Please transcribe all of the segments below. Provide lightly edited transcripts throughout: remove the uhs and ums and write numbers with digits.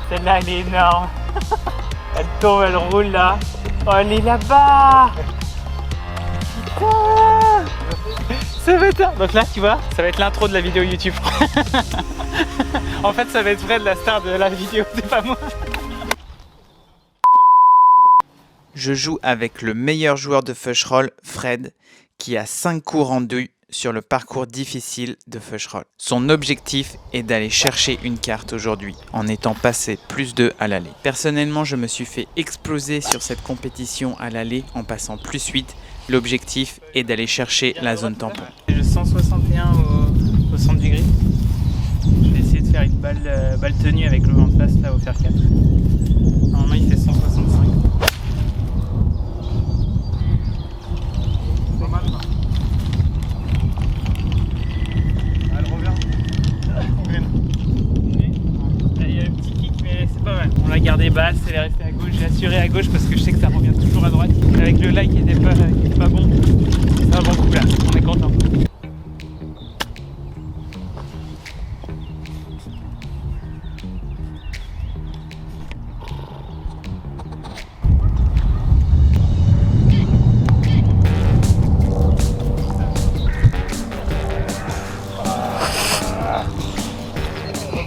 Celle-là, elle est énorme. Elle tombe, elle roule là. Oh, elle est là-bas. Putain. Ça va être... Donc là, tu vois, ça va être l'intro de la vidéo YouTube. En fait, ça va être Fred, la star de la vidéo, c'est pas moi. Je joue avec le meilleur joueur de Feucherolles, Fred, qui a 5 coups rendus sur le parcours difficile de Feucherolles. Son objectif est d'aller chercher une carte aujourd'hui, en étant passé +2 à l'aller. Personnellement, je me suis fait exploser sur cette compétition à l'aller en passant +8. L'objectif est d'aller chercher la zone tampon. J'ai 161 au centre du grid. Je vais essayer de faire une balle tenue avec le vent de face là au fer 4. Normalement il fait 165. Pas mal ça. Elle revient. Il y a le petit kick mais c'est pas mal. On l'a gardé basse, elle est restée à gauche. J'ai assuré à gauche parce que je sais que ça revient toujours à droite. Avec le lag qui était pas bon, c'est un bon coup là, on est content.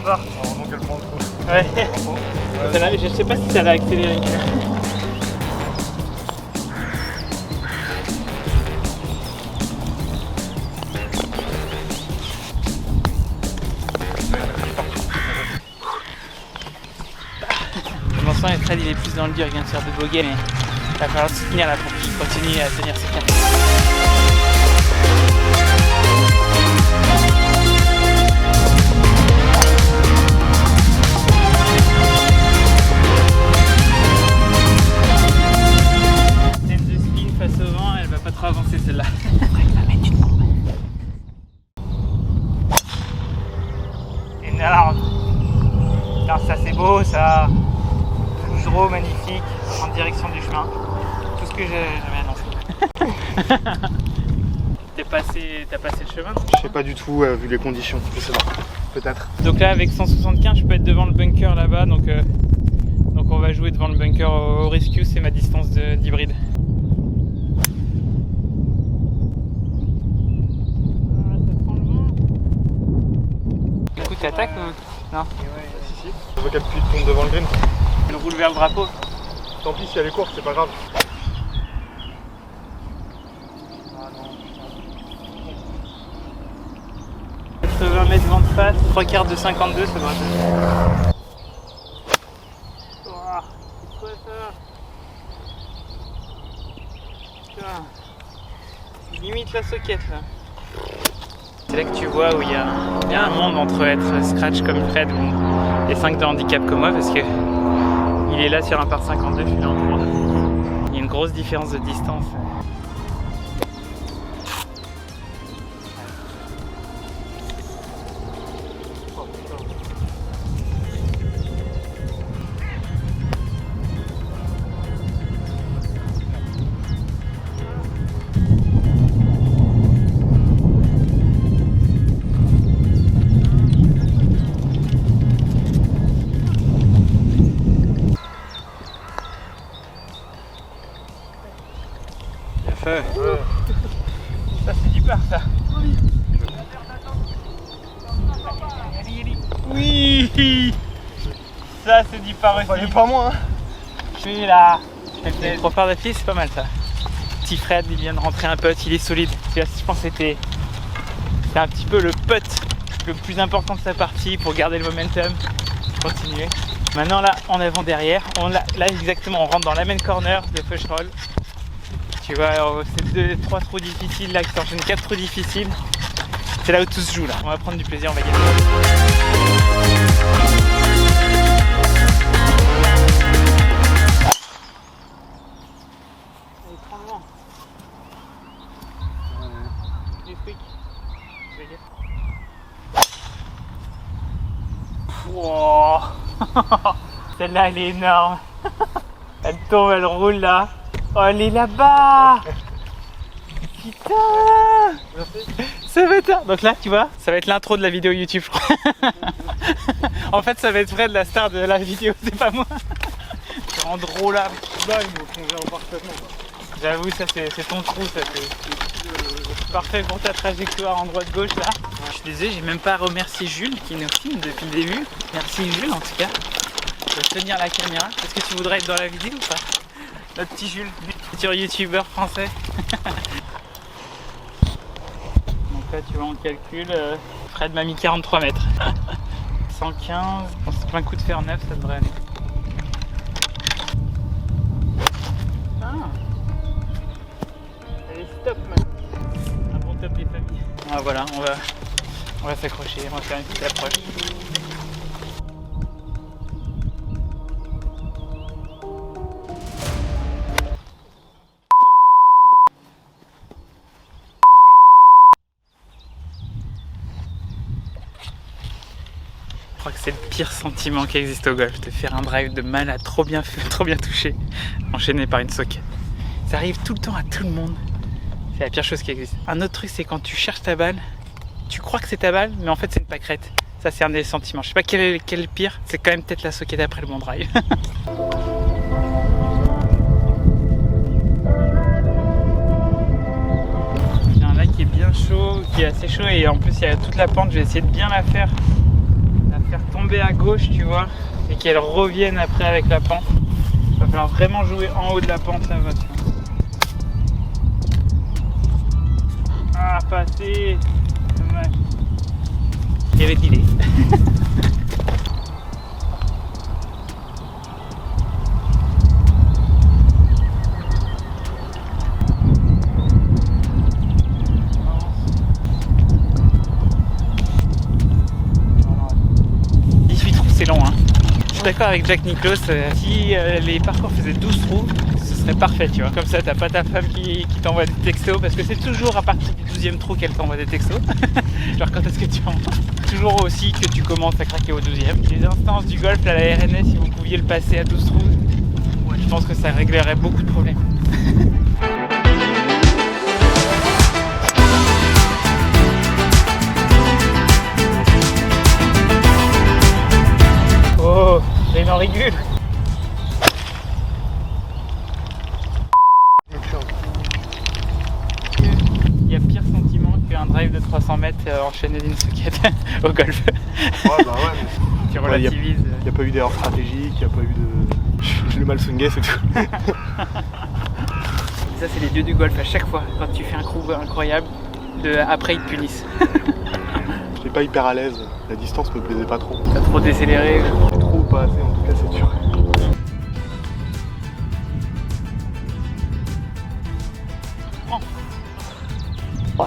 Heureusement qu'elle prend le coup. Ouais. Je sais pas si ça va accélérer. Pour l'instant, Fred il est plus dans le dur, il vient de faire de bogeys, mais il va falloir soutenir là pour qu'il continue à tenir ses cartes. Tête de spin face au vent, elle va pas trop avancer celle-là. Énorme. Alors ça c'est beau, ça. Draw magnifique en direction du chemin. Tout ce que j'aimais annoncer. T'as passé le chemin? Je sais pas du tout vu les conditions, je sais pas. Peut-être. Donc là avec 175 je peux être devant le bunker là-bas donc on va jouer devant le bunker au rescue, c'est ma distance d'hybride. Du coup t'attaques ou... Non? Si. Je vois qu'elle tombe devant le green. Elle roule vers le drapeau. Tant pis si elle est courte, c'est pas grave. 80 mètres vent de face, 3 quarts de 52 ça doit être. Oh, c'est quoi ça? Putain. Limite la socket là. C'est là que tu vois où il y a un monde entre être scratch comme Fred ou les 5 de handicap comme moi parce que il est là sur un par 52, je suis là en 3. Il y a une grosse différence de distance. Ça c'est du par ça. Oui. Ça c'est du par aussi. Fallait pas moins. Je suis là. Les 3 parts d'affilée c'est pas mal ça. Petit Fred il vient de rentrer un putt, il est solide. Je pense que c'était un petit peu le putt le plus important de sa partie pour garder le momentum. Continuer. Maintenant là en avant derrière, là exactement on rentre dans la main corner de Feucherolles. Tu vois, c'est 3 trous difficiles là qui s'enchaînent 4 trous difficiles. C'est là où tout se joue là. On va prendre du plaisir, on va gagner. Allez, prends le vent. Les trucs. Wow. Celle-là elle est énorme. Elle tombe, elle roule là. Oh, elle est là-bas. Putain. Merci. Ce bâtard. Donc là, tu vois, ça va être l'intro de la vidéo YouTube, je crois. En fait, ça va être Fred, la star de la vidéo, c'est pas moi. C'est rend drôle là. Là, il me convient parfaitement. J'avoue, ça c'est ton trou, ça c'est parfait pour ta trajectoire en droite-gauche là. Je suis désolé, j'ai même pas remercié Jules qui nous filme depuis le début. Merci Jules en tout cas de tenir la caméra. Est-ce que tu voudrais être dans la vidéo ou pas? Notre petit Jules, futur youtubeur français. Donc là tu vois on calcule, Fred m'a mis 43 mètres. 115, je pense que plein coup de fer neuf ça devrait aller. Allez stop man. Un bon top des familles. Ah, voilà, on va s'accrocher, on va faire une petite approche. Je crois que c'est le pire sentiment qui existe au golf, de faire un drive de malade trop bien fait, trop bien touché, enchaîné par une socket. Ça arrive tout le temps à tout le monde. C'est la pire chose qui existe. Un autre truc, c'est quand tu cherches ta balle, tu crois que c'est ta balle, mais en fait c'est une pâquerette. Ça c'est un des sentiments. Je sais pas quel est le pire, c'est quand même peut-être la socket après le bon drive. J'ai un lac qui est bien chaud, qui est assez chaud et en plus il y a toute la pente, je vais essayer de bien la faire tomber à gauche, tu vois, et qu'elle revienne après avec la pente. Il va falloir vraiment jouer en haut de la pente là, tiens. Ah, pas assez. Dommage. Il y avait delay. C'est long, hein. Je suis d'accord avec Jack Nicklaus, si les parcours faisaient 12 trous, ce serait parfait, tu vois. Comme ça, t'as pas ta femme qui t'envoie des textos, parce que c'est toujours à partir du 12e trou qu'elle t'envoie des textos. Genre quand est-ce que tu en... Toujours aussi que tu commences à craquer au 12e. Les instances du golf à la RNS, si vous pouviez le passer à 12 trous, ouais, je pense que ça réglerait beaucoup de problèmes. Oh, j'ai une enrigule. Il y a pire sentiment qu'un drive de 300 mètres enchaîné d'une socket au golf. Ouais, bah ouais. Tu relativises. Il n'y a pas eu d'erreur stratégique, il n'y a pas eu de... Je l'ai mal swingé, c'est tout. Ça, c'est les dieux du golf à chaque fois. Quand tu fais un coup incroyable, après ils te punissent. J'étais pas hyper à l'aise, la distance me plaisait pas trop. T'as trop décéléré. Trop ou pas assez, en tout cas, c'est sûr. Oh.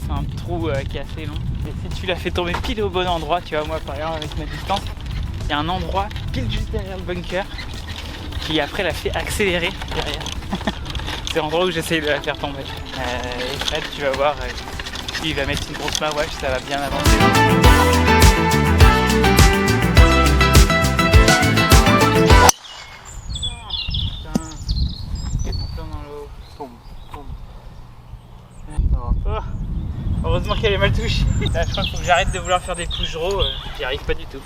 C'est un trou qui est assez long. Et si tu l'as fait tomber pile au bon endroit, tu vois, moi par exemple avec ma distance, il y a un endroit pile juste derrière le bunker qui après l'a fait accélérer derrière. C'est l'endroit où j'essaye de la faire tomber. Et Fred, tu vas voir, lui il va mettre une grosse mawash, ça va bien avancer. Oh, heureusement qu'elle est mal touchée. Là, je crois qu'il faut que j'arrête de vouloir faire des cougeraux, j'y arrive pas du tout.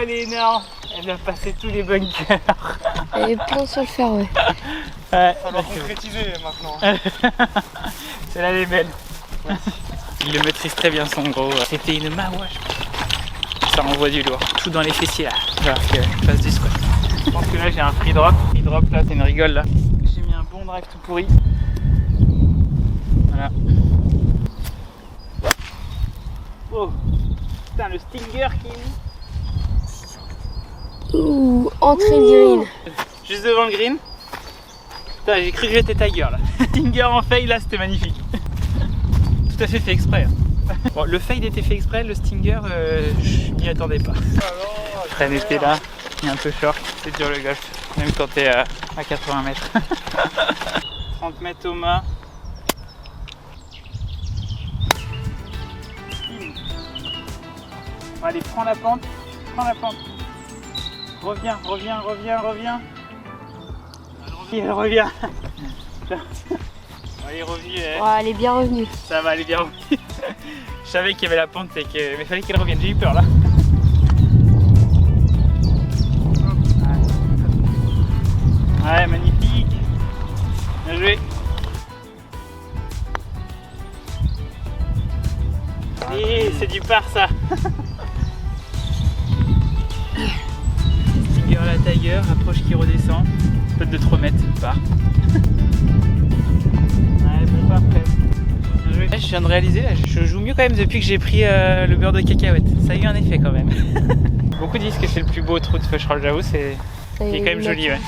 Elle est énorme, elle a passé tous les bunkers. Elle est plein sur le fairway. Ouais, Ça va concrétiser maintenant. celle-là elle est belle. Il le maîtrise très bien son gros. C'était une mawash. Ça envoie du lourd. Tout dans les fessiers là. Alors que je fasse du squat. Je pense que là j'ai un free drop. Free drop là, c'est une rigole là. J'ai mis un bon drive tout pourri. Voilà. Oh putain, le stinger qui est mis. Ouh, entrée de green. Juste devant le green. Putain, j'ai cru que j'étais Tiger là. Stinger en fail là, c'était magnifique. Tout à fait exprès. Bon, le fade était fait exprès, le stinger, je m'y attendais pas. Fred était là, il est un peu short, c'est dur le golf, même quand t'es à 80 mètres. 30 mètres Thomas. Allez, prends la pente, Reviens. Il revient. Allez, revenu. Ouais, elle est bien revenue. Ça va, elle est bien revenue. Je savais qu'il y avait la pente, mais il fallait qu'elle revienne. J'ai eu peur là. Ouais, magnifique. Bien joué. Et c'est du par ça. Stinger la Tiger, approche qui redescend. Peut-être de 3 mètres, par. Ouais, bon pas après. Je viens de réaliser, là, je joue mieux quand même depuis que j'ai pris le beurre de cacahuète. Ça a eu un effet quand même. Beaucoup disent que c'est le plus beau trou de Feucherolles, j'avoue, il est quand même joli. Ouais.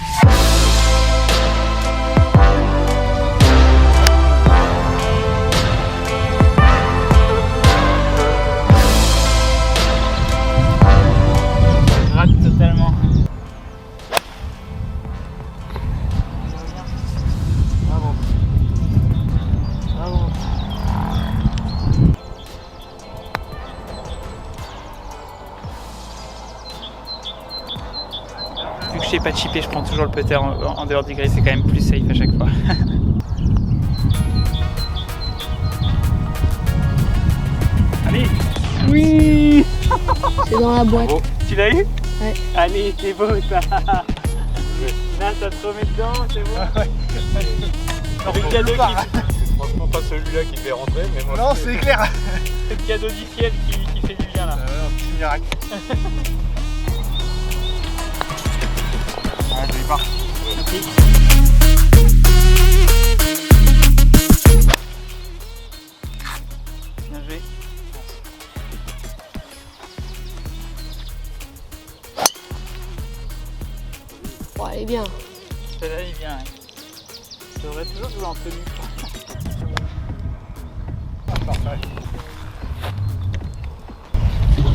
Je rate totalement. Vu que je sais pas chipper, je prends toujours le putter en dehors du gris, c'est quand même plus safe à chaque fois. Allez. Oui. C'est dans la boîte. Bravo. Tu l'as eu? Ouais. Allez, c'est beau ça. Là, ça te remet dedans, c'est bon. C'est le cadeau Franchement, pas celui-là qui fait rentrer, mais moi. Non, c'est clair. c'est le cadeau du ciel qui fait du bien là. Un petit miracle. Ah, je vais pas. Merci. Bien joué. Ouais, elle est bien. Celle-là, elle est bien. Ouais. Je devrais toujours jouer en tenue.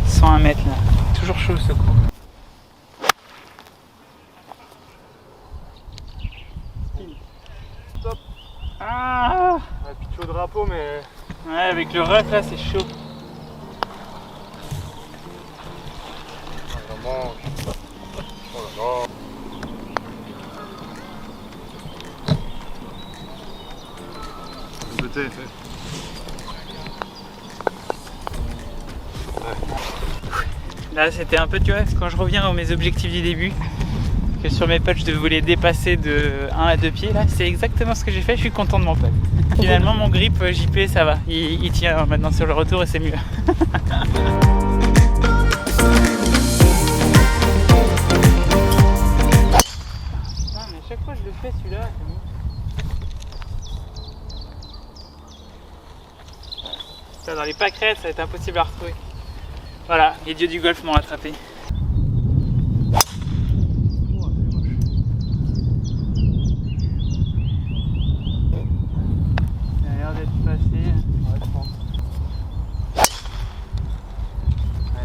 101 mètres là. Toujours chaud ce coup. Stop. Ah Un pitch au drapeau, mais. ouais, avec le rough là, c'est chaud. Vraiment. Oh là là. Peut-être. Là, c'était un peu, tu vois, quand je reviens à mes objectifs du début, que sur mes putts, je voulais dépasser de 1 à 2 pieds. Là, c'est exactement ce que j'ai fait. Je suis content de mon putt. Finalement, mon grip JP, ça va. Il tient maintenant sur le retour et c'est mieux. Ah, mais à chaque fois, je le fais celui-là. Ça, dans les pâquerettes, ça va être impossible à retrouver. Voilà, les dieux du golf m'ont rattrapé. Ça a l'air d'être passé. Ouais, je pense.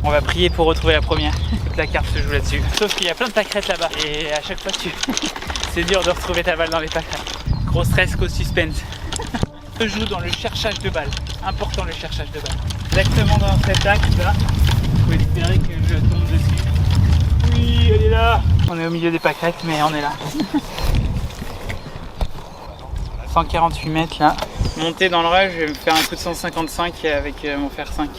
On va prier pour retrouver la première. Toute la carte se joue là-dessus. Sauf qu'il y a plein de pâquerettes là-bas. Et à chaque fois, c'est dur de retrouver ta balle dans les pâquerettes. Gros stress, gros suspense. Se joue dans le cherchage de balles. Important le cherchage de balles. Exactement dans cet axe là. Faut espérer que je tombe dessus. Oui, elle est là. On est au milieu des pâquerettes, mais on est là. 148 mètres là. Monter dans le rush, je vais me faire un coup de 155 avec mon fer 5.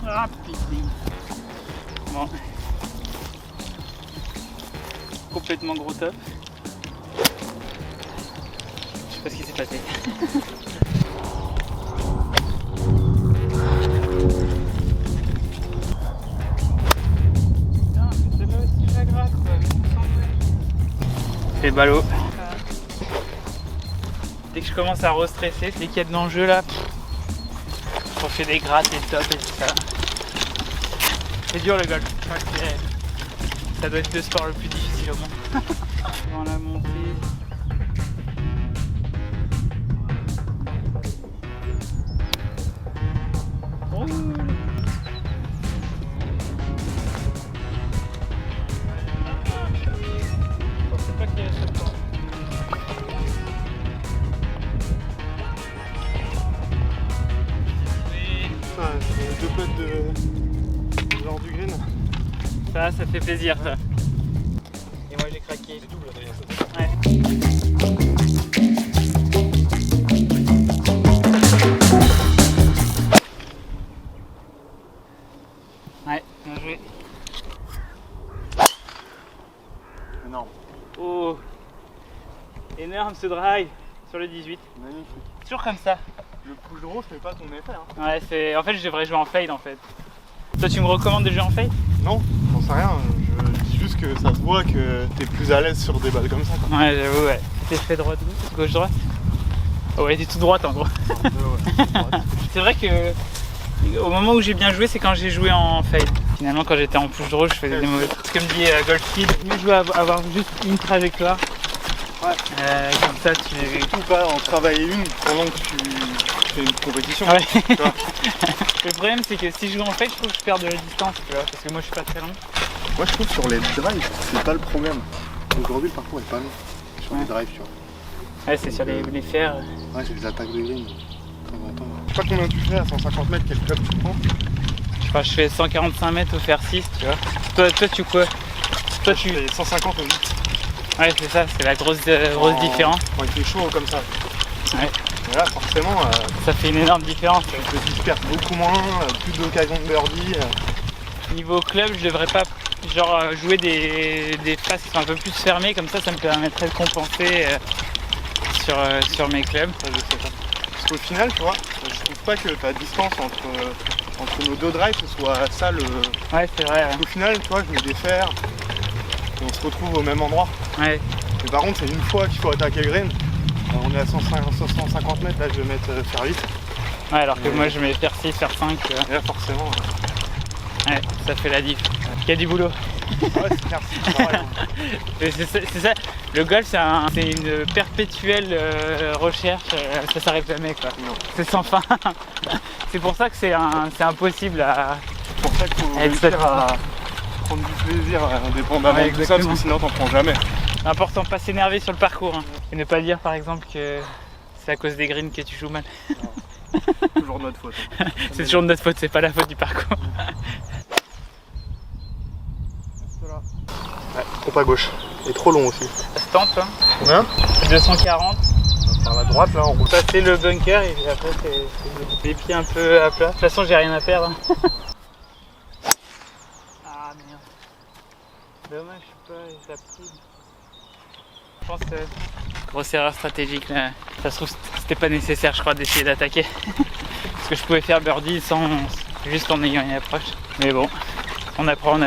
Ah putain. Bon. Complètement gros top. Je sais pas ce qui s'est passé. C'est ballot. Dès que je commence à re-stresser, dès qu'il y a de l'enjeu là, on fait des grattes et top et tout ça. C'est dur le golf. Je crois que ça doit être le sport le plus difficile au monde. Dans la montée. Oh. Ça fait plaisir ça. Et moi j'ai craqué. C'est double, Adrien. Ouais. Ouais, bien joué. Énorme. Oh, énorme ce drive sur le 18. Magnifique. Toujours comme ça. Le push draw fait pas ton effet. Hein. Ouais, c'est. En fait, je devrais jouer en fade en fait. Toi, tu me recommandes de jouer en fade? Non, j'en sais rien. Je dis juste que ça se voit que t'es plus à l'aise sur des balles comme ça. Quoi. Ouais, j'avoue, ouais. T'es fait droite, gauche, droite? Oh, ouais, t'es tout droite en gros. C'est vrai que au moment où j'ai bien joué, c'est quand j'ai joué en fade. Finalement, quand j'étais en push draw, je faisais des mauvais. Comme dit Golfkid, mieux jouer à avoir juste une trajectoire. Ouais. Comme ça, tu. Surtout pas en travailler une pendant que tu fais une compétition. Ouais. Tu vois. Le problème, c'est que si je joue en fade, je trouve que je perds de la distance, tu vois, parce que moi je suis pas très long. Moi je trouve que sur les drives, c'est pas le problème. Aujourd'hui le parcours est pas long. Sur les drives, tu vois. Ouais, c'est sur les fers. Ouais, c'est les attaques de green de temps en temps. Je sais pas combien tu fais à 150 mètres, quel club tu prends. Je crois que je fais 145 mètres au fer 6, tu vois. Toi tu quoi? Toi tu. fais 150 au 8. Ouais, c'est ça, c'est la grosse différence. Quand il fait chaud comme ça. Ouais. Et là, forcément, Ça fait une énorme différence. je me disperse beaucoup moins, plus d'occasions de birdie. Niveau club, je devrais pas jouer des phases qui sont un peu plus fermées, comme ça me permettrait de compenser sur mes clubs. Ça, je sais pas. Parce qu'au final, tu vois, je trouve pas que ta distance entre nos deux drives ce soit ça le. Ouais, c'est vrai. Au final, tu vois, je mets des fers et on se retrouve au même endroit. Ouais. Mais par contre, c'est une fois qu'il faut attaquer le green. On est à 150 mètres, là je vais mettre fer 8. Ouais, alors que moi je mets fer 6, fer 5. Et là, forcément. Ouais, ça fait la diff. Il y a du boulot. Ouais, c'est clair, c'est pareil. Et c'est ça, le golf c'est une perpétuelle recherche, ça s'arrête jamais quoi. Non. C'est sans fin. C'est pour ça que c'est impossible à. C'est pour ça qu'il faut Exactement. réussir à prendre du plaisir indépendamment Ouais, de tout ça, parce que sinon t'en prends jamais. C'est important de pas s'énerver sur le parcours hein. Et ne pas dire par exemple que c'est à cause des greens que tu joues mal. Toujours de notre faute. Hein. C'est toujours de notre faute, c'est pas la faute du parcours. Ouais, trop à gauche. Et trop long aussi. Ça se tente hein. Combien 240. Par la droite là, on roule. Passer le bunker et puis après c'est les pieds un peu à plat. De toute façon j'ai rien à perdre. Hein. Ah merde. Dommage, je sais pas, j'ai pris. Je pense grosse erreur stratégique là. Ça se trouve c'était pas nécessaire je crois d'essayer d'attaquer. Parce que je pouvais faire birdie juste en ayant une approche. Mais bon, on apprend.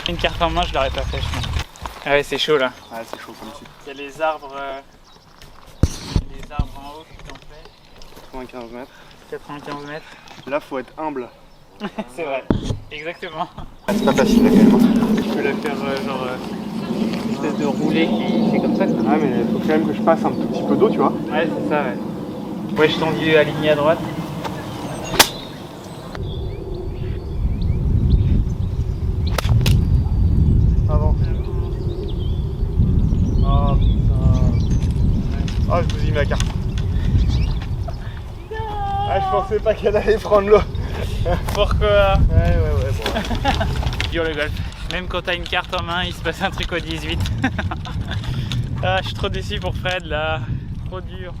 Une carte en main je l'aurais pas fait je pense. Ah ouais c'est chaud là. Ouais, c'est chaud comme ça. Il y a les arbres en haut qui t'ont fait. 95 mètres. 95 mètres. Là, faut être humble. C'est vrai. Exactement. C'est pas facile là quand même. Hein. Je peux la faire une espèce de roulé qui fait comme ça. Ouais, mais il faut quand même que je passe un tout petit peu d'eau, tu vois. Ouais, c'est ça, ouais. Ouais, je suis tendu aligné à droite. Avant. Oh putain. Ah, je vous ai mis la carte. Ah, je pensais pas qu'elle allait prendre l'eau. Pourquoi? Ouais, bon. Dur le golf. Même quand t'as une carte en main, il se passe un truc au 18. Ah, je suis trop déçu pour Fred là. Trop dur.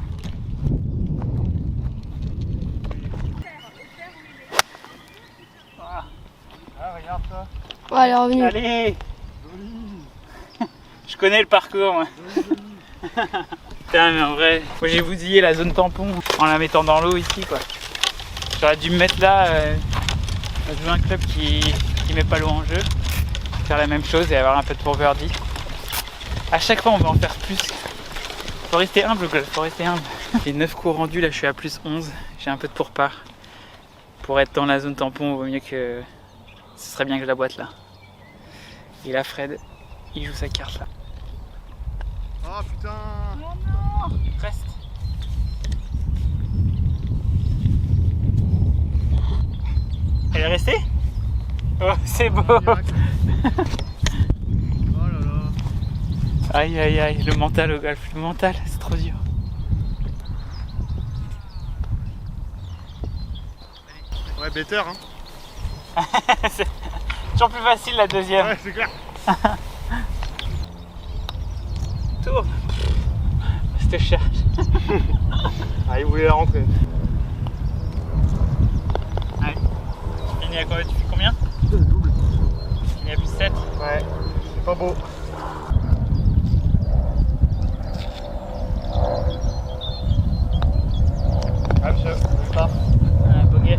Ah, regarde ça. Ouais, elle est revenue. Allez. Je connais le parcours moi. Putain mais en vrai, moi j'ai bousillé la zone tampon en la mettant dans l'eau ici quoi. J'aurais dû me mettre là, jouer un club qui met pas l'eau en jeu, faire la même chose et avoir un peu de pour birdie. À chaque fois on va en faire plus. Faut rester humble golf, faut rester humble. J'ai 9 coups rendus, là je suis à plus 11, j'ai un peu de pourpart. Pour être dans la zone tampon, il vaut mieux que... Ce serait bien que je la boite là. Et là Fred, il joue sa carte là. Oh putain. Oh non, reste. Elle est restée? Oh, c'est beau. Oh là là. Aïe aïe aïe, le mental au golf, le mental, c'est trop dur. Ouais, better hein. toujours plus facile la deuxième. Ouais, c'est clair. Tour. C'était cher. Ah, il voulait la rentrer. Allez. Tu finis à quoi? Tu fais combien? Double. Tu finis à plus 7. Ouais, c'est pas beau. Ah, monsieur, c'est ça. Bogey.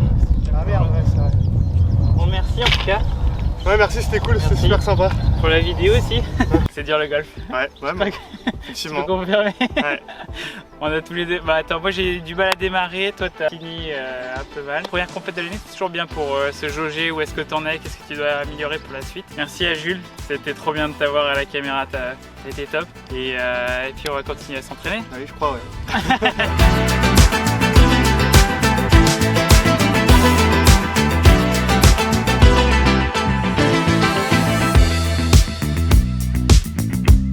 Ah merde, ouais, c'est vrai. Bon, merci en tout cas Ouais, merci, c'était cool, c'était Merci. super sympa. pour la vidéo aussi. C'est dur le golf. Ouais, vraiment. Tu Effectivement. peux confirmer? Ouais. On a tous les deux. Bah attends, moi j'ai du mal à démarrer, toi t'as fini un peu mal. Première compète de l'année, c'est toujours bien pour se jauger où est-ce que t'en es, qu'est-ce que tu dois améliorer pour la suite. Merci à Jules, c'était trop bien de t'avoir à la caméra, t'as été top. Et puis on va continuer à s'entraîner. Ah oui, je crois, ouais.